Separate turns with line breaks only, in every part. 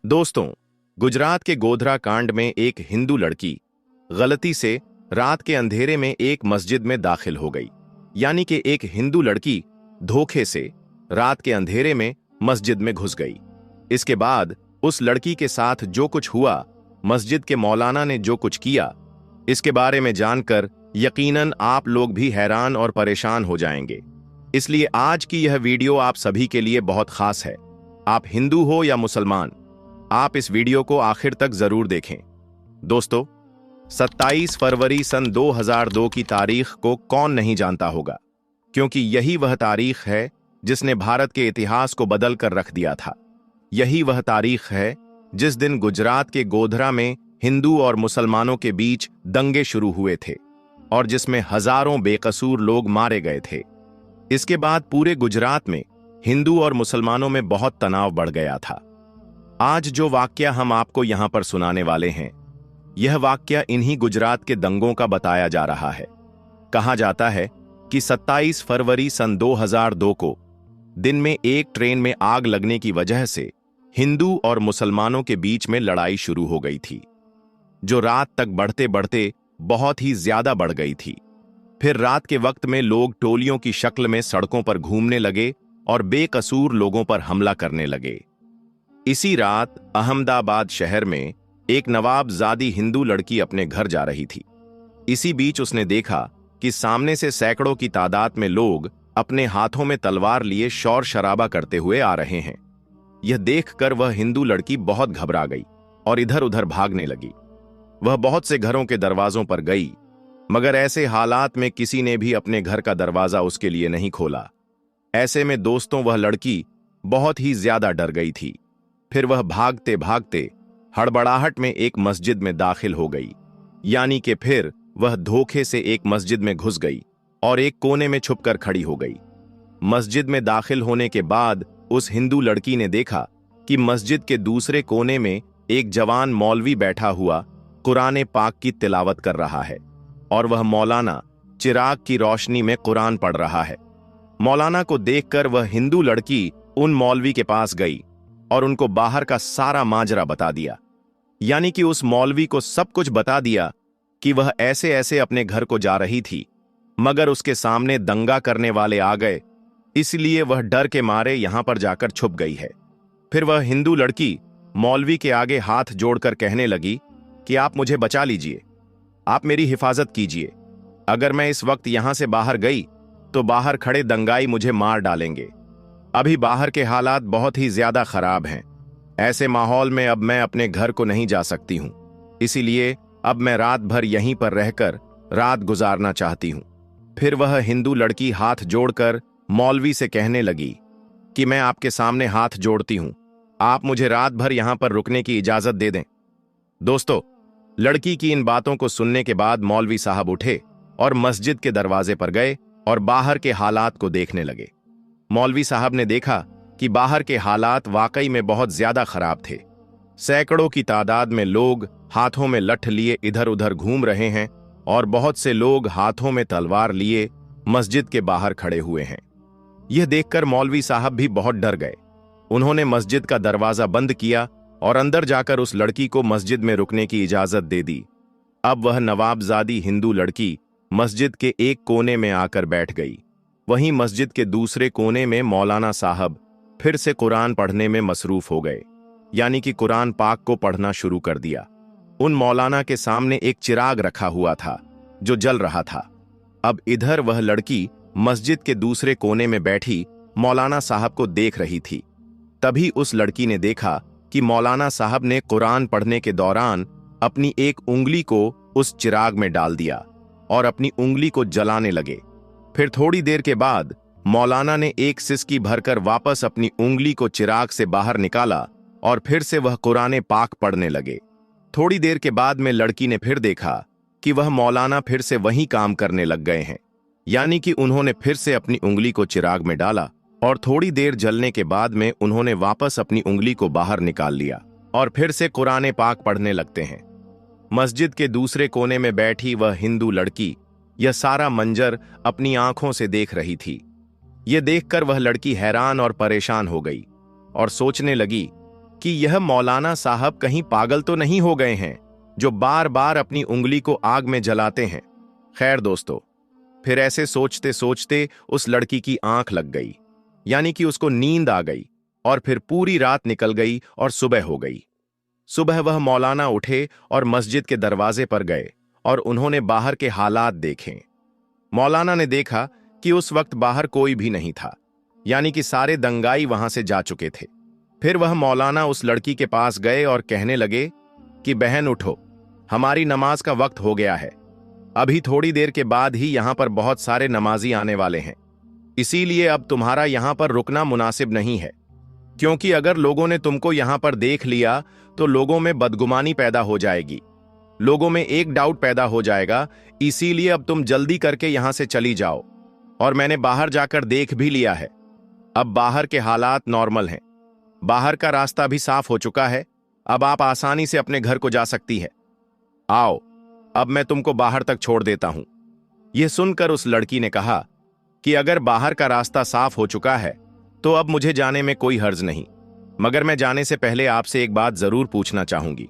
दोस्तों, गुजरात के गोधरा कांड में एक हिंदू लड़की गलती से रात के अंधेरे में एक मस्जिद में दाखिल हो गई। यानी कि एक हिंदू लड़की धोखे से रात के अंधेरे में मस्जिद में घुस गई। इसके बाद उस लड़की के साथ जो कुछ हुआ, मस्जिद के मौलाना ने जो कुछ किया, इसके बारे में जानकर यकीनन आप लोग भी हैरान और परेशान हो जाएंगे। इसलिए आज की यह वीडियो आप सभी के लिए बहुत खास है। आप हिंदू हो या मुसलमान, आप इस वीडियो को आखिर तक जरूर देखें। दोस्तों, 27 फरवरी सन 2002 की तारीख को कौन नहीं जानता होगा, क्योंकि यही वह तारीख है जिसने भारत के इतिहास को बदल कर रख दिया था। यही वह तारीख है जिस दिन गुजरात के गोधरा में हिंदू और मुसलमानों के बीच दंगे शुरू हुए थे और जिसमें हजारों बेकसूर लोग मारे गए थे। इसके बाद पूरे गुजरात में हिंदू और मुसलमानों में बहुत तनाव बढ़ गया था। आज जो वाकया हम आपको यहां पर सुनाने वाले हैं, यह वाकया इन्हीं गुजरात के दंगों का बताया जा रहा है। कहा जाता है कि 27 फरवरी सन 2002 को दिन में एक ट्रेन में आग लगने की वजह से हिंदू और मुसलमानों के बीच में लड़ाई शुरू हो गई थी, जो रात तक बढ़ते बढ़ते बहुत ही ज्यादा बढ़ गई थी। फिर रात के वक्त में लोग टोलियों की शक्ल में सड़कों पर घूमने लगे और बेकसूर लोगों पर हमला करने लगे। इसी रात अहमदाबाद शहर में एक नवाबजादी हिंदू लड़की अपने घर जा रही थी। इसी बीच उसने देखा कि सामने से सैकड़ों की तादाद में लोग अपने हाथों में तलवार लिए शोर शराबा करते हुए आ रहे हैं। यह देखकर वह हिंदू लड़की बहुत घबरा गई और इधर उधर भागने लगी। वह बहुत से घरों के दरवाजों पर गई, मगर ऐसे हालात में किसी ने भी अपने घर का दरवाजा उसके लिए नहीं खोला। ऐसे में दोस्तों, वह लड़की बहुत ही ज्यादा डर गई थी। फिर वह भागते भागते हड़बड़ाहट में एक मस्जिद में दाखिल हो गई। यानी कि फिर वह धोखे से एक मस्जिद में घुस गई और एक कोने में छुपकर खड़ी हो गई। मस्जिद में दाखिल होने के बाद उस हिंदू लड़की ने देखा कि मस्जिद के दूसरे कोने में एक जवान मौलवी बैठा हुआ कुरान पाक की तिलावत कर रहा है और वह मौलाना चिराग की रोशनी में कुरान पढ़ रहा है। मौलाना को देखकर वह हिंदू लड़की उन मौलवी के पास गई और उनको बाहर का सारा माजरा बता दिया। यानी कि उस मौलवी को सब कुछ बता दिया कि वह ऐसे ऐसे अपने घर को जा रही थी, मगर उसके सामने दंगा करने वाले आ गए, इसलिए वह डर के मारे यहां पर जाकर छुप गई है। फिर वह हिंदू लड़की मौलवी के आगे हाथ जोड़कर कहने लगी कि आप मुझे बचा लीजिए, आप मेरी हिफाजत कीजिए। अगर मैं इस वक्त यहां से बाहर गई तो बाहर खड़े दंगाई मुझे मार डालेंगे। अभी बाहर के हालात बहुत ही ज्यादा खराब हैं। ऐसे माहौल में अब मैं अपने घर को नहीं जा सकती हूं, इसीलिए अब मैं रात भर यहीं पर रहकर रात गुजारना चाहती हूं। फिर वह हिंदू लड़की हाथ जोड़कर मौलवी से कहने लगी कि मैं आपके सामने हाथ जोड़ती हूं, आप मुझे रात भर यहां पर रुकने की इजाजत दे दें। दोस्तों, लड़की की इन बातों को सुनने के बाद मौलवी साहब उठे और मस्जिद के दरवाजे पर गए और बाहर के हालात को देखने लगे। मौलवी साहब ने देखा कि बाहर के हालात वाकई में बहुत ज्यादा खराब थे। सैकड़ों की तादाद में लोग हाथों में लठ लिए इधर उधर घूम रहे हैं और बहुत से लोग हाथों में तलवार लिए मस्जिद के बाहर खड़े हुए हैं। यह देखकर मौलवी साहब भी बहुत डर गए। उन्होंने मस्जिद का दरवाजा बंद किया और अंदर जाकर उस लड़की को मस्जिद में रुकने की इजाजत दे दी। अब वह नवाबजादी हिंदू लड़की मस्जिद के एक कोने में आकर बैठ गई। वहीं मस्जिद के दूसरे कोने में मौलाना साहब फिर से कुरान पढ़ने में मसरूफ हो गए, यानी कि कुरान पाक को पढ़ना शुरू कर दिया। उन मौलाना के सामने एक चिराग रखा हुआ था जो जल रहा था। अब इधर वह लड़की मस्जिद के दूसरे कोने में बैठी मौलाना साहब को देख रही थी। तभी उस लड़की ने देखा कि मौलाना साहब ने कुरान पढ़ने के दौरान अपनी एक उंगली को उस चिराग में डाल दिया और अपनी उंगली को जलाने लगे। फिर थोड़ी देर के बाद मौलाना ने एक सिसकी भरकर वापस अपनी उंगली को चिराग से बाहर निकाला और फिर से वह कुरान पाक पढ़ने लगे। थोड़ी देर के बाद में लड़की ने फिर देखा कि वह मौलाना फिर से वही काम करने लग गए हैं, यानी कि उन्होंने फिर से अपनी उंगली को चिराग में डाला और थोड़ी देर जलने के बाद में उन्होंने वापस अपनी उंगली को बाहर निकाल लिया और फिर से कुरान पाक पढ़ने लगते हैं। मस्जिद के दूसरे कोने में बैठी वह हिंदू लड़की यह सारा मंजर अपनी आंखों से देख रही थी। ये देखकर वह लड़की हैरान और परेशान हो गई और सोचने लगी कि यह मौलाना साहब कहीं पागल तो नहीं हो गए हैं जो बार बार अपनी उंगली को आग में जलाते हैं। खैर दोस्तों, फिर ऐसे सोचते सोचते उस लड़की की आंख लग गई, यानी कि उसको नींद आ गई, और फिर पूरी रात निकल गई और सुबह हो गई। सुबह वह मौलाना उठे और मस्जिद के दरवाजे पर गए और उन्होंने बाहर के हालात देखे। मौलाना ने देखा कि उस वक्त बाहर कोई भी नहीं था, यानी कि सारे दंगाई वहां से जा चुके थे। फिर वह मौलाना उस लड़की के पास गए और कहने लगे कि बहन उठो, हमारी नमाज का वक्त हो गया है। अभी थोड़ी देर के बाद ही यहां पर बहुत सारे नमाजी आने वाले हैं, इसीलिए अब तुम्हारा यहां पर रुकना मुनासिब नहीं है, क्योंकि अगर लोगों ने तुमको यहां पर देख लिया तो लोगों में बदगुमानी पैदा हो जाएगी, लोगों में एक डाउट पैदा हो जाएगा। इसीलिए अब तुम जल्दी करके यहां से चली जाओ। और मैंने बाहर जाकर देख भी लिया है, अब बाहर के हालात नॉर्मल हैं, बाहर का रास्ता भी साफ हो चुका है, अब आप आसानी से अपने घर को जा सकती है। आओ, अब मैं तुमको बाहर तक छोड़ देता हूं। यह सुनकर उस लड़की ने कहा कि अगर बाहर का रास्ता साफ हो चुका है तो अब मुझे जाने में कोई हर्ज नहीं, मगर मैं जाने से पहले आपसे एक बात जरूर पूछना चाहूंगी।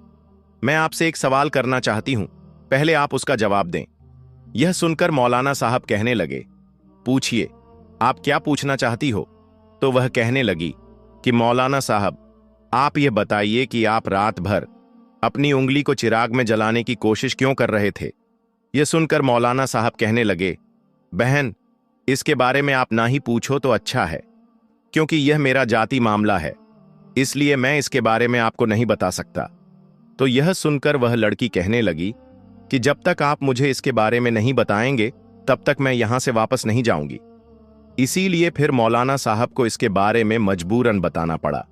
मैं आपसे एक सवाल करना चाहती हूं, पहले आप उसका जवाब दें। यह सुनकर मौलाना साहब कहने लगे, पूछिए, आप क्या पूछना चाहती हो? तो वह कहने लगी कि मौलाना साहब, आप यह बताइए कि आप रात भर अपनी उंगली को चिराग में जलाने की कोशिश क्यों कर रहे थे? यह सुनकर मौलाना साहब कहने लगे, बहन, इसके बारे में आप ना ही पूछो तो अच्छा है, क्योंकि यह मेरा जाति मामला है, इसलिए मैं इसके बारे में आपको नहीं बता सकता। तो यह सुनकर वह लड़की कहने लगी कि जब तक आप मुझे इसके बारे में नहीं बताएंगे तब तक मैं यहां से वापस नहीं जाऊंगी। इसीलिए फिर मौलाना साहब को इसके बारे में मजबूरन बताना पड़ा।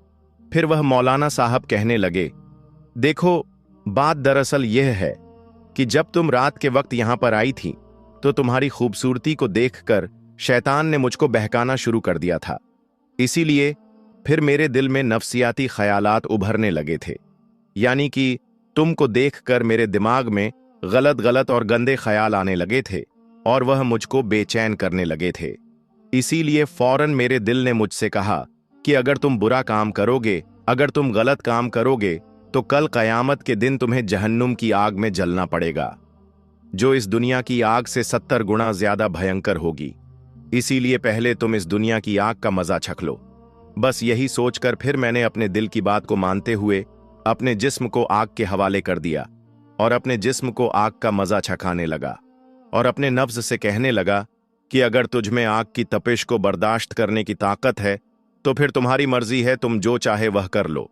फिर वह मौलाना साहब कहने लगे, देखो, बात दरअसल यह है कि जब तुम रात के वक्त यहां पर आई थी तो तुम्हारी खूबसूरती को देखकर शैतान ने मुझको बहकाना शुरू कर दिया था। इसीलिए फिर मेरे दिल में नफ्सियाती ख्यालात उभरने लगे थे, यानी कि तुमको देखकर मेरे दिमाग में गलत गलत और गंदे ख्याल आने लगे थे और वह मुझको बेचैन करने लगे थे। इसीलिए फौरन मेरे दिल ने मुझसे कहा कि अगर तुम बुरा काम करोगे, अगर तुम गलत काम करोगे तो कल कयामत के दिन तुम्हें जहन्नुम की आग में जलना पड़ेगा, जो इस दुनिया की आग से 70 गुना ज्यादा भयंकर होगी। इसीलिए पहले तुम इस दुनिया की आग का मजा चख लो। बस यही सोचकर फिर मैंने अपने दिल की बात को मानते हुए अपने जिस्म को आग के हवाले कर दिया और अपने जिस्म को आग का मजा चखाने लगा और अपने नफ्स से कहने लगा कि अगर तुझ में आग की तपिश को बर्दाश्त करने की ताकत है तो फिर तुम्हारी मर्जी है, तुम जो चाहे वह कर लो।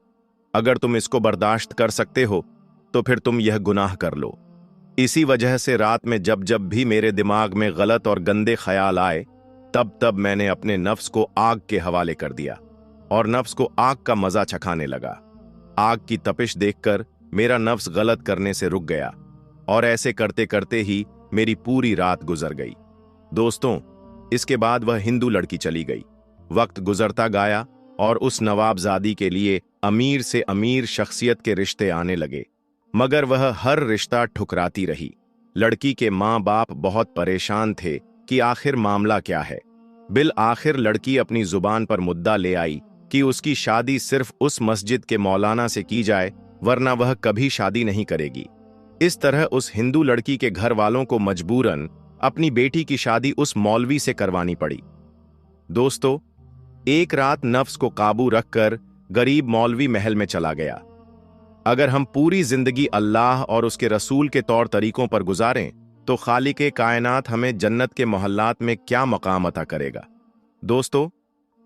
अगर तुम इसको बर्दाश्त कर सकते हो तो फिर तुम यह गुनाह कर लो। इसी वजह से रात में जब जब भी मेरे दिमाग में गलत और गंदे ख्याल आए तब तब मैंने अपने नफ्स को आग के हवाले कर दिया और नफ्स को आग का मजा चखाने लगा। आग की तपिश देखकर मेरा नफ्स गलत करने से रुक गया और ऐसे करते करते ही मेरी पूरी रात गुजर गई। दोस्तों, इसके बाद वह हिंदू लड़की चली गई। वक्त गुजरता गया और उस नवाबजादी के लिए अमीर से अमीर शख्सियत के रिश्ते आने लगे, मगर वह हर रिश्ता ठुकराती रही। लड़की के माँ बाप बहुत परेशान थे कि आखिर मामला क्या है। बिल आखिर लड़की अपनी जुबान पर मुद्दा ले आई कि उसकी शादी सिर्फ उस मस्जिद के मौलाना से की जाए, वरना वह कभी शादी नहीं करेगी। इस तरह उस हिंदू लड़की के घर वालों को मजबूरन अपनी बेटी की शादी उस मौलवी से करवानी पड़ी। दोस्तों, एक रात नफ्स को काबू रखकर गरीब मौलवी महल में चला गया। अगर हम पूरी जिंदगी अल्लाह और उसके रसूल के तौर तरीकों पर गुजारें तो खालिके कायनात हमें जन्नत के मोहल्लात में क्या मकाम अता करेगा। दोस्तों,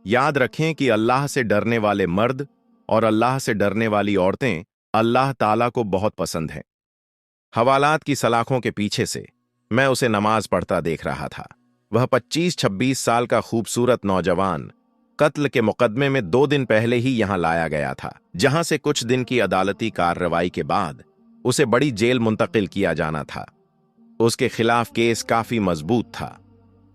याद रखें कि अल्लाह से डरने वाले मर्द और अल्लाह से डरने वाली औरतें अल्लाह ताला को बहुत पसंद हैं। हवालात की सलाखों के पीछे से मैं उसे नमाज पढ़ता देख रहा था। वह 25-26 साल का खूबसूरत नौजवान कत्ल के मुकदमे में 2 दिन पहले ही यहां लाया गया था, जहां से कुछ दिन की अदालती कार्रवाई के बाद उसे बड़ी जेल मुंतकिल किया जाना था। उसके खिलाफ केस काफी मजबूत था,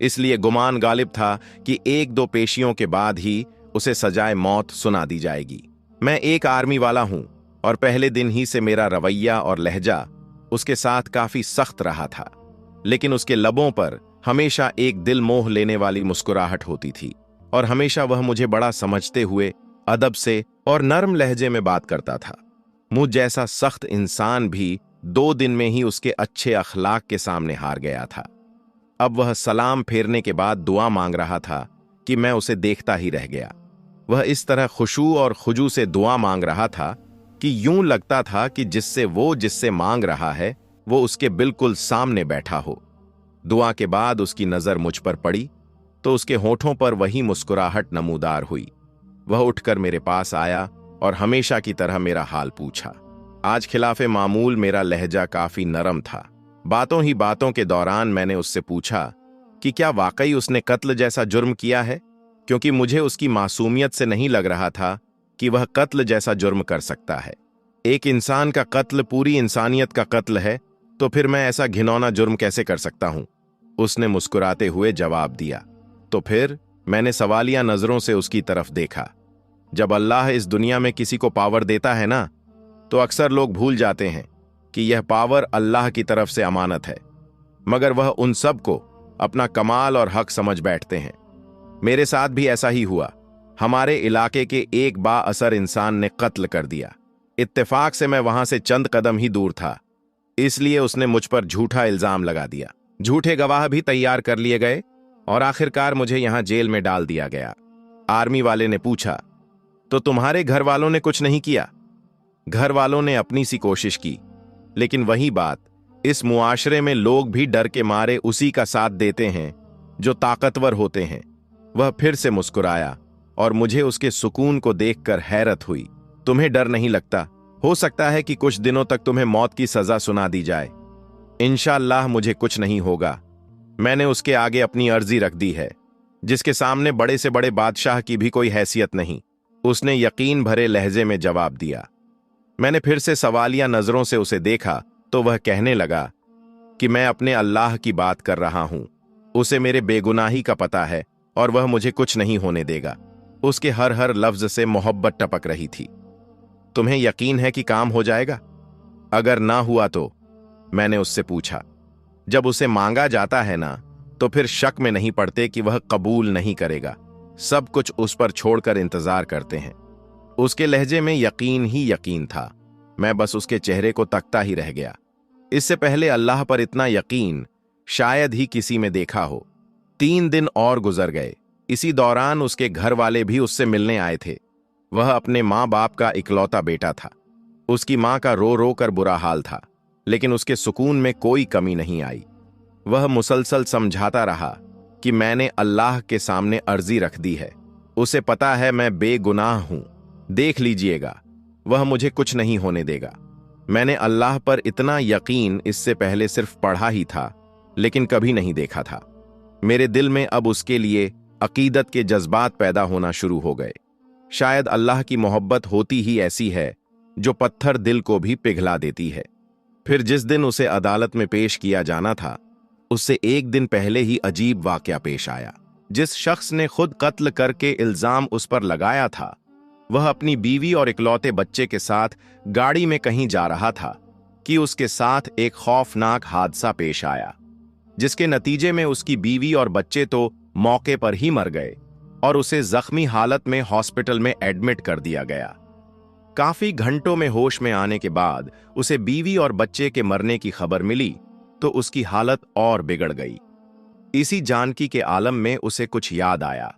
इसलिए गुमान गालिब था कि 1-2 पेशियों के बाद ही उसे सजाए मौत सुना दी जाएगी। मैं एक आर्मी वाला हूं और पहले दिन ही से मेरा रवैया और लहजा उसके साथ काफी सख्त रहा था, लेकिन उसके लबों पर हमेशा एक दिल मोह लेने वाली मुस्कुराहट होती थी और हमेशा वह मुझे बड़ा समझते हुए अदब से और नरम लहजे में बात करता था। मुझ जैसा सख्त इंसान भी 2 दिन में ही उसके अच्छे अखलाक के सामने हार गया था। अब वह सलाम फेरने के बाद दुआ मांग रहा था कि मैं उसे देखता ही रह गया। वह इस तरह खुशू और खुजू से दुआ मांग रहा था कि यूं लगता था कि जिससे मांग रहा है वो उसके बिल्कुल सामने बैठा हो। दुआ के बाद उसकी नजर मुझ पर पड़ी तो उसके होठों पर वही मुस्कुराहट नमूदार हुई। वह उठकर मेरे पास आया और हमेशा की तरह मेरा हाल पूछा। आज खिलाफे मामूल मेरा लहजा काफी नरम था। बातों ही बातों के दौरान मैंने उससे पूछा कि क्या वाकई उसने कत्ल जैसा जुर्म किया है, क्योंकि मुझे उसकी मासूमियत से नहीं लग रहा था कि वह कत्ल जैसा जुर्म कर सकता है। एक इंसान का कत्ल पूरी इंसानियत का कत्ल है, तो फिर मैं ऐसा घिनौना जुर्म कैसे कर सकता हूं? उसने मुस्कुराते हुए जवाब दिया। तो फिर मैंने सवालिया नजरों से उसकी तरफ देखा। जब अल्लाह इस दुनिया में किसी को पावर देता है ना, तो अक्सर लोग भूल जाते हैं कि यह पावर अल्लाह की तरफ से अमानत है, मगर वह उन सब को अपना कमाल और हक समझ बैठते हैं। मेरे साथ भी ऐसा ही हुआ। हमारे इलाके के एक बाअसर इंसान ने कत्ल कर दिया। इत्तेफाक से मैं वहां से चंद कदम ही दूर था, इसलिए उसने मुझ पर झूठा इल्जाम लगा दिया। झूठे गवाह भी तैयार कर लिए गए और आखिरकार मुझे यहां जेल में डाल दिया गया। आर्मी वाले ने पूछा, तो तुम्हारे घर वालों ने कुछ नहीं किया? घर वालों ने अपनी सी कोशिश की, लेकिन वही बात, इस मुआशरे में लोग भी डर के मारे उसी का साथ देते हैं जो ताकतवर होते हैं। वह फिर से मुस्कुराया और मुझे उसके सुकून को देखकर हैरत हुई। तुम्हें डर नहीं लगता? हो सकता है कि कुछ दिनों तक तुम्हें मौत की सजा सुना दी जाए। इंशाअल्लाह मुझे कुछ नहीं होगा। मैंने उसके आगे अपनी अर्जी रख दी है, जिसके सामने बड़े से बड़े बादशाह की भी कोई हैसियत नहीं। उसने यकीन भरे लहजे में जवाब दिया। मैंने फिर से सवालिया नजरों से उसे देखा तो वह कहने लगा कि मैं अपने अल्लाह की बात कर रहा हूं। उसे मेरे बेगुनाही का पता है और वह मुझे कुछ नहीं होने देगा। उसके हर हर लफ्ज से मोहब्बत टपक रही थी। तुम्हें यकीन है कि काम हो जाएगा? अगर ना हुआ तो? मैंने उससे पूछा। जब उसे मांगा जाता है ना, तो फिर शक में नहीं पड़ते कि वह कबूल नहीं करेगा। सब कुछ उस पर छोड़कर इंतजार करते हैं। उसके लहजे में यकीन ही यकीन था। मैं बस उसके चेहरे को तकता ही रह गया। इससे पहले अल्लाह पर इतना यकीन शायद ही किसी में देखा हो। 3 दिन और गुजर गए। इसी दौरान उसके घर वाले भी उससे मिलने आए थे। वह अपने माँ बाप का इकलौता बेटा था। उसकी माँ का रो रो कर बुरा हाल था, लेकिन उसके सुकून में कोई कमी नहीं आई। वह मुसलसल समझाता रहा कि मैंने अल्लाह के सामने अर्जी रख दी है। उसे पता है मैं बेगुनाह हूं। देख लीजिएगा, वह मुझे कुछ नहीं होने देगा। मैंने अल्लाह पर इतना यकीन इससे पहले सिर्फ पढ़ा ही था, लेकिन कभी नहीं देखा था। मेरे दिल में अब उसके लिए अकीदत के जज्बात पैदा होना शुरू हो गए। शायद अल्लाह की मोहब्बत होती ही ऐसी है जो पत्थर दिल को भी पिघला देती है। फिर जिस दिन उसे अदालत में पेश किया जाना था, उससे 1 दिन पहले ही अजीब वाकया पेश आया। जिस शख्स ने खुद कत्ल करके इल्जाम उस पर लगाया था, वह अपनी बीवी और इकलौते बच्चे के साथ गाड़ी में कहीं जा रहा था कि उसके साथ एक खौफनाक हादसा पेश आया, जिसके नतीजे में उसकी बीवी और बच्चे तो मौके पर ही मर गए और उसे जख्मी हालत में हॉस्पिटल में एडमिट कर दिया गया। काफी घंटों में होश में आने के बाद उसे बीवी और बच्चे के मरने की खबर मिली तो उसकी हालत और बिगड़ गई। इसी जानकी के आलम में उसे कुछ याद आया।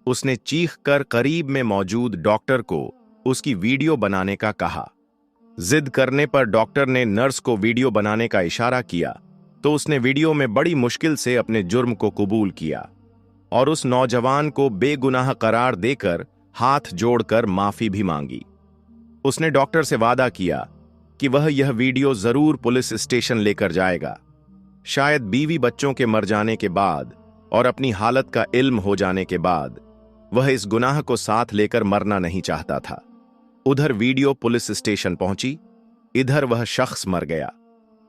उसने चीख कर करीब में मौजूद डॉक्टर को उसकी वीडियो बनाने का कहा। जिद करने पर डॉक्टर ने नर्स को वीडियो बनाने का इशारा किया तो उसने वीडियो में बड़ी मुश्किल से अपने जुर्म को कबूल किया और उस नौजवान को बेगुनाह करार देकर हाथ जोड़कर माफी भी मांगी। उसने डॉक्टर से वादा किया कि वह यह वीडियो जरूर पुलिस स्टेशन लेकर जाएगा। शायद बीवी बच्चों के मर जाने के बाद और अपनी हालत का इल्म हो जाने के बाद वह इस गुनाह को साथ लेकर मरना नहीं चाहता था। उधर वीडियो पुलिस स्टेशन पहुंची, इधर वह शख्स मर गया।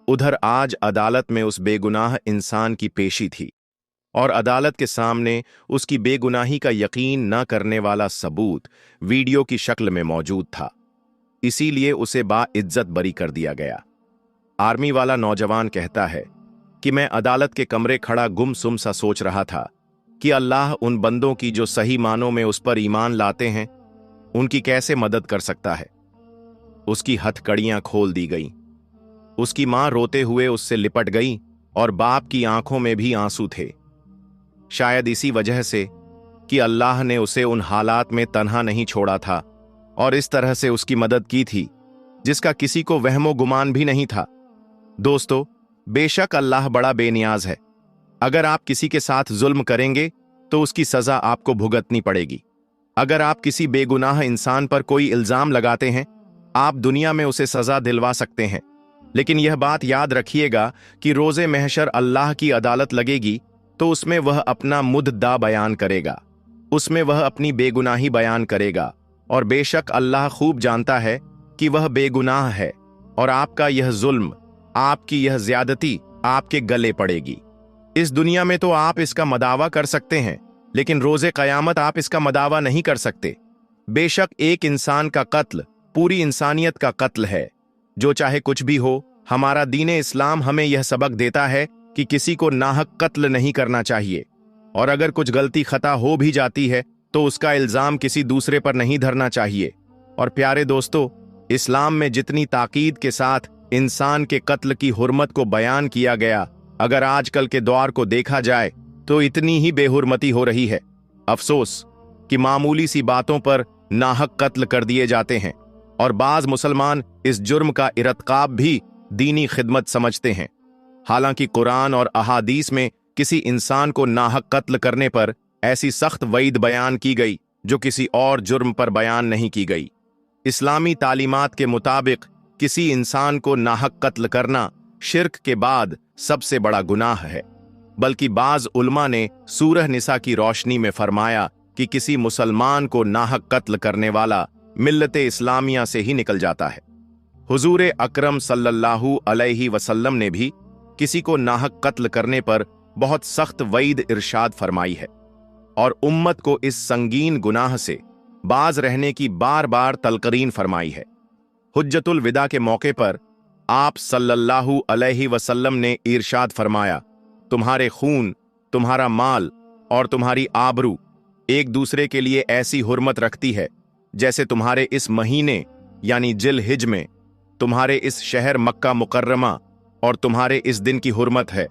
उधर आज अदालत में उस बेगुनाह इंसान की पेशी थी और अदालत के सामने उसकी बेगुनाही का यकीन न करने वाला सबूत वीडियो की शक्ल में मौजूद था। इसीलिए उसे बाइज्जत बरी कर दिया गया। आर्मी वाला नौजवान कहता है, कि मैं अदालत के कमरे खड़ा गुमसुम सा सोच रहा था कि अल्लाह उन बंदों की जो सही मानों में उस पर ईमान लाते हैं उनकी कैसे मदद कर सकता है। उसकी हथकड़ियां खोल दी गईं। उसकी मां रोते हुए उससे लिपट गई और बाप की आंखों में भी आंसू थे। शायद इसी वजह से कि अल्लाह ने उसे उन हालात में तन्हा नहीं छोड़ा था और इस तरह से उसकी मदद की थी जिसका किसी को वहमो गुमान भी नहीं था। दोस्तों, बेशक अल्लाह बड़ा बेनियाज है। अगर आप किसी के साथ जुल्म करेंगे तो उसकी सजा आपको भुगतनी पड़ेगी। अगर आप किसी बेगुनाह इंसान पर कोई इल्जाम लगाते हैं, आप दुनिया में उसे सजा दिलवा सकते हैं, लेकिन यह बात याद रखिएगा कि रोजे महशर अल्लाह की अदालत लगेगी तो उसमें वह अपना मुद्दा बयान करेगा, उसमें वह अपनी बेगुनाही बयान करेगा और बेशक अल्लाह खूब जानता है कि वह बेगुनाह है और आपका यह जुल्म, आपकी यह ज्यादती आपके गले पड़ेगी। इस दुनिया में तो आप इसका मदावा कर सकते हैं, लेकिन रोजे कयामत आप इसका मदावा नहीं कर सकते। बेशक एक इंसान का कत्ल पूरी इंसानियत का कत्ल है। जो चाहे कुछ भी हो, हमारा दीन इस्लाम हमें यह सबक देता है कि किसी को नाहक कत्ल नहीं करना चाहिए, और अगर कुछ गलती खता हो भी जाती है तो उसका इल्जाम किसी दूसरे पर नहीं धरना चाहिए। और प्यारे दोस्तों, इस्लाम में जितनी ताकीद के साथ इंसान के कत्ल की हुर्मत को बयान किया गया, अगर आजकल के दौर को देखा जाए तो इतनी ही बेहुरमती हो रही है। अफसोस कि मामूली सी बातों पर नाहक कत्ल कर दिए जाते हैं और बाज मुसलमान इस जुर्म का इरतकाब भी दीनी खिदमत समझते हैं। हालांकि कुरान और अहादीस में किसी इंसान को नाहक कत्ल करने पर ऐसी सख्त वईद बयान की गई जो किसी और जुर्म पर बयान नहीं की गई। इस्लामी तालीमात के मुताबिक किसी इंसान को नाहक कत्ल करना शिर्क के बाद सबसे बड़ा गुनाह है, बल्कि बाज उलमा ने सूरह निसा की रोशनी में फरमाया कि किसी मुसलमान को नाहक कत्ल करने वाला मिल्लते इस्लामिया से ही निकल जाता है। हुजूर अकरम सल्लल्लाहु अलैहि वसल्लम ने भी किसी को नाहक कत्ल करने पर बहुत सख्त वईद इरशाद फरमाई है और उम्मत को इस संगीन गुनाह से बाज रहने की बार बार तलकरीन फरमाई है। हुज्जतुल विदा के मौके पर आप सल्लल्लाहु अलैहि वसल्लम ने इरशाद फरमाया, तुम्हारे खून, तुम्हारा माल और तुम्हारी आबरू एक दूसरे के लिए ऐसी हुर्मत रखती है जैसे तुम्हारे इस महीने यानी जिल हिज में तुम्हारे इस शहर मक्का मुकर्रमा और तुम्हारे इस दिन की हुर्मत है।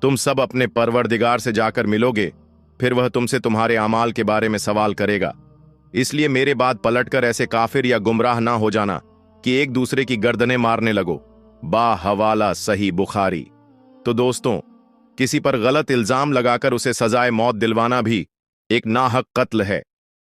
तुम सब अपने परवरदिगार से जाकर मिलोगे, फिर वह तुमसे तुम्हारे अमाल के बारे में सवाल करेगा। इसलिए मेरे बाद पलटकर ऐसे काफिर या गुमराह ना हो जाना कि एक दूसरे की गर्दनें मारने लगो। बा हवाला सही बुखारी। तो दोस्तों, किसी पर गलत इल्जाम लगाकर उसे सजाए मौत दिलवाना भी एक नाहक कत्ल है।